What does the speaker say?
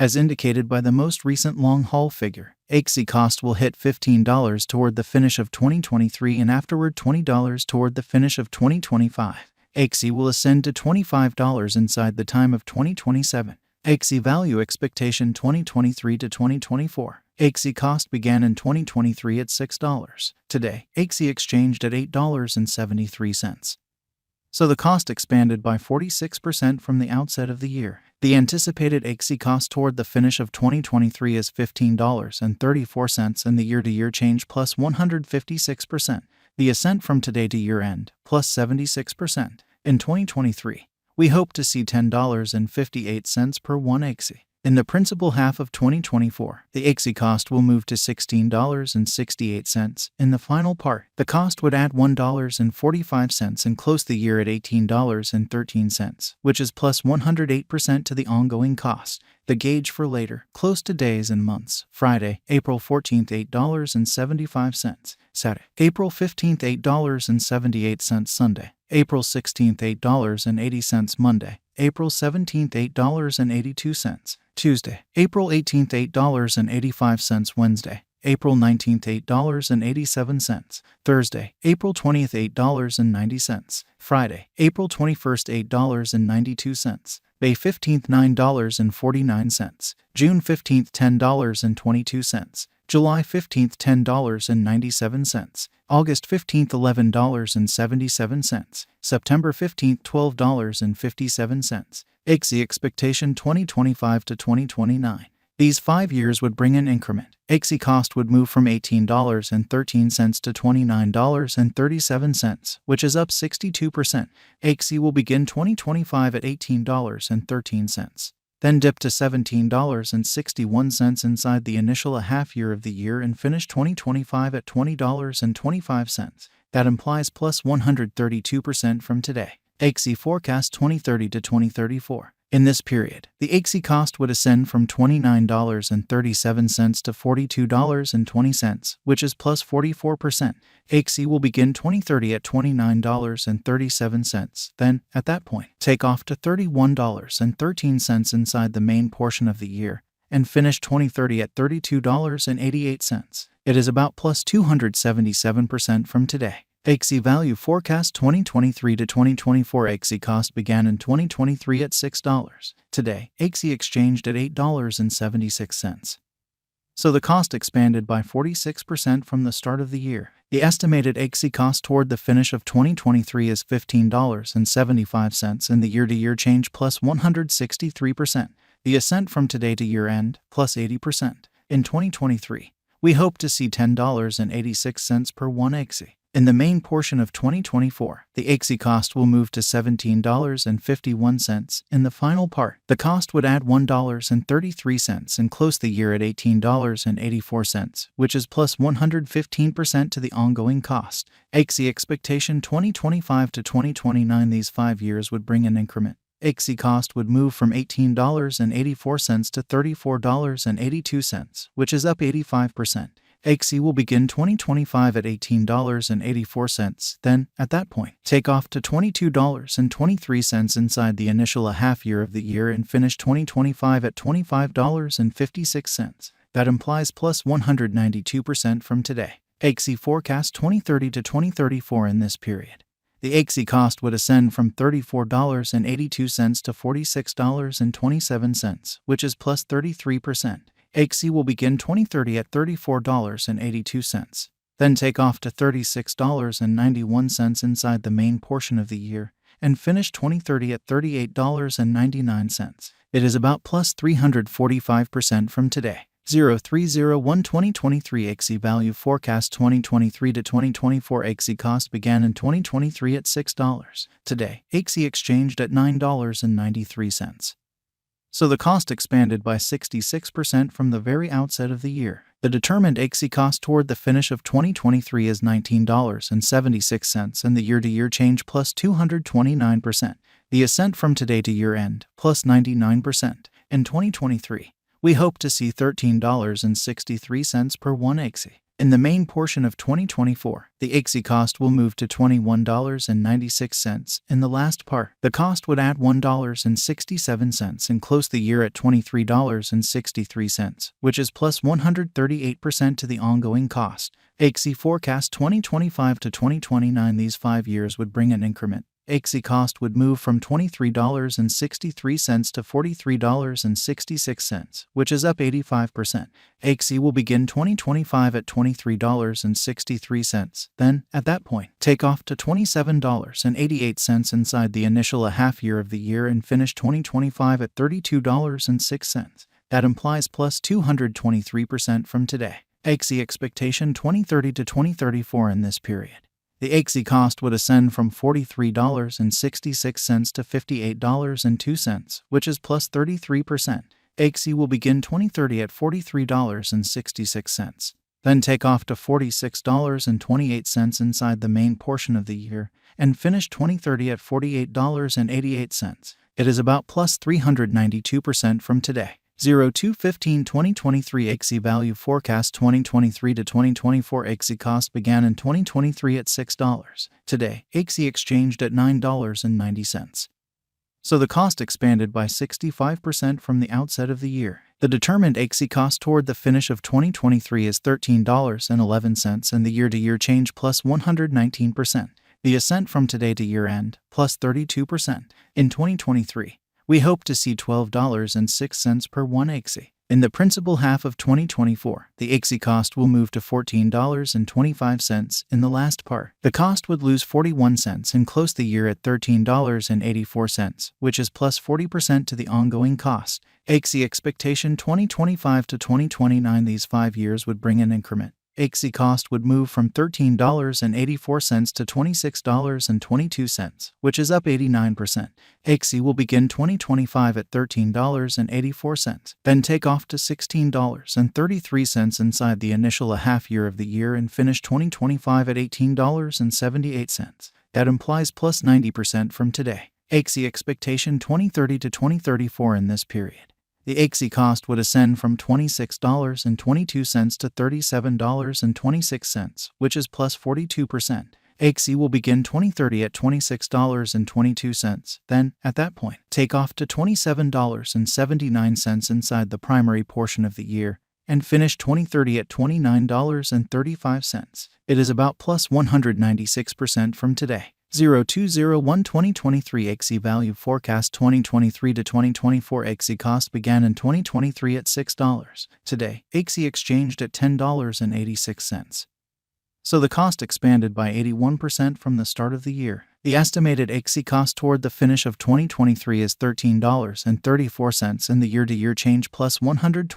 As indicated by the most recent long-haul figure, Axie cost will hit $15 toward the finish of 2023 and afterward $20 toward the finish of 2025. Axie will ascend to $25 inside the time of 2027. Axie value expectation 2023 to 2024. Axie cost began in 2023 at $6. Today, Axie exchanged at $8.73. So the cost expanded by 46% from the outset of the year. The anticipated Axie cost toward the finish of 2023 is $15.34 and the year-to-year change plus 156%. The ascent from today to year-end plus 76%. In 2023, we hope to see $10.58 per 1 Axie. In the principal half of 2024, the Axie cost will move to $16.68. In the final part, the cost would add $1.45 and close the year at $18.13, which is plus 108% to the ongoing cost. The gauge for later, close to days and months. Friday, April 14th, $8.75. Saturday, April 15th, $8.78. Sunday, April 16th, $8.80. Monday, April 17th, $8.82. Tuesday, April 18th, $8.85. Wednesday, April 19th, $8.87. Thursday, April 20th, $8.90. Friday, April 21st, $8.92. May 15th, $9.49. June 15th, $10.22. July 15th, $10.97. August 15th, $11.77. September 15th, $12.57. Axie expectation 2025 to 2029. These 5 years would bring an increment. Axie cost would move from $18.13 to $29.37, which is up 62%. Axie will begin 2025 at $18.13. Then dip to $17.61 inside the initial half year of the year and finish 2025 at $20.25. That implies plus 132% from today. Axie forecast 2030 to 2034. In this period, the Axie cost would ascend from $29.37 to $42.20, which is plus 44%. Axie will begin 2030 at $29.37. Then, at that point, take off to $31.13 inside the main portion of the year, and finish 2030 at $32.88. It is about plus 277% from today. Axie value forecast 2023 to 2024. Axie cost began in 2023 at $6. Today, Axie exchanged at $8.76. So the cost expanded by 46% from the start of the year. The estimated Axie cost toward the finish of 2023 is $15.75 and the year-to-year change plus 163%. The ascent from today to year-end plus 80%. In 2023, we hope to see $10.86 per 1 Axie. In the main portion of 2024, the Axie cost will move to $17.51. In the final part, the cost would add $1.33 and close the year at $18.84, which is plus 115% to the ongoing cost. Axie expectation 2025 to 2029. These 5 years would bring an increment. Axie cost would move from $18.84 to $34.82, which is up 85%. Axie will begin 2025 at $18.84, then, at that point, take off to $22.23 inside the initial half year of the year and finish 2025 at $25.56. That implies plus 192% from today. Axie forecast 2030 to 2034. In this period, the Axie cost would ascend from $34.82 to $46.27, which is plus 33%. Axie will begin 2030 at $34.82, then take off to $36.91 inside the main portion of the year, and finish 2030 at $38.99. It is about plus 345% from today. 03/01/2023 Axie value forecast 2023 to 2024. Axie cost began in 2023 at $6. Today, Axie exchanged at $9.93. So the cost expanded by 66% from the very outset of the year. The determined Axie cost toward the finish of 2023 is $19.76 and the year-to-year change plus 229%. The ascent from today to year-end plus 99%. In 2023, we hope to see $13.63 per 1 Axie. In the main portion of 2024, the Axie cost will move to $21.96. In the last part, the cost would add $1.67 and close the year at $23.63, which is plus 138% to the ongoing cost. Axie forecast 2025 to 2029. These 5 years would bring an increment. Axie cost would move from $23.63 to $43.66, which is up 85%. Axie will begin 2025 at $23.63. Then, at that point, take off to $27.88 inside the initial half year of the year and finish 2025 at $32.06. That implies plus 223% from today. Axie expectation 2030 to 2034 in this period. The Axie cost would ascend from $43.66 to $58.02, which is plus 33%. Axie will begin 2030 at $43.66, then take off to $46.28 inside the main portion of the year, and finish 2030 at $48.88. It is about plus 392% from today. 02/15/2023 Axie value forecast 2023 to 2024 Axie cost began in 2023 at $6. Today, Axie exchanged at $9.90. So the cost expanded by 65% from the outset of the year. The determined Axie cost toward the finish of 2023 is $13.11 and the year-to-year change plus 119%. The ascent from today to year-end, plus 32%. In 2023, we hope to see $12.06 per 1 Axie. In the principal half of 2024, the Axie cost will move to $14.25. In the last part, the cost would lose 41 cents and close the year at $13.84, which is plus 40% to the ongoing cost. Axie expectation 2025 to 2029. These 5 years would bring an increment. Axie cost would move from $13.84 to $26.22, which is up 89%. Axie will begin 2025 at $13.84, then take off to $16.33 inside the initial half year of the year and finish 2025 at $18.78. That implies plus 90% from today. Axie expectation 2030 to 2034 in this period. The Axie cost would ascend from $26.22 to $37.26, which is plus 42%. Axie will begin 2030 at $26.22, then, at that point, take off to $27.79 inside the primary portion of the year, and finish 2030 at $29.35. It is about plus 196% from today. 02/01/2023 Axie value forecast 2023 to 2024 Axie cost began in 2023 at $6. Today, Axie exchanged at $10.86. So the cost expanded by 81% from the start of the year. The estimated Axie cost toward the finish of 2023 is $13.34 and the year-to-year change plus 120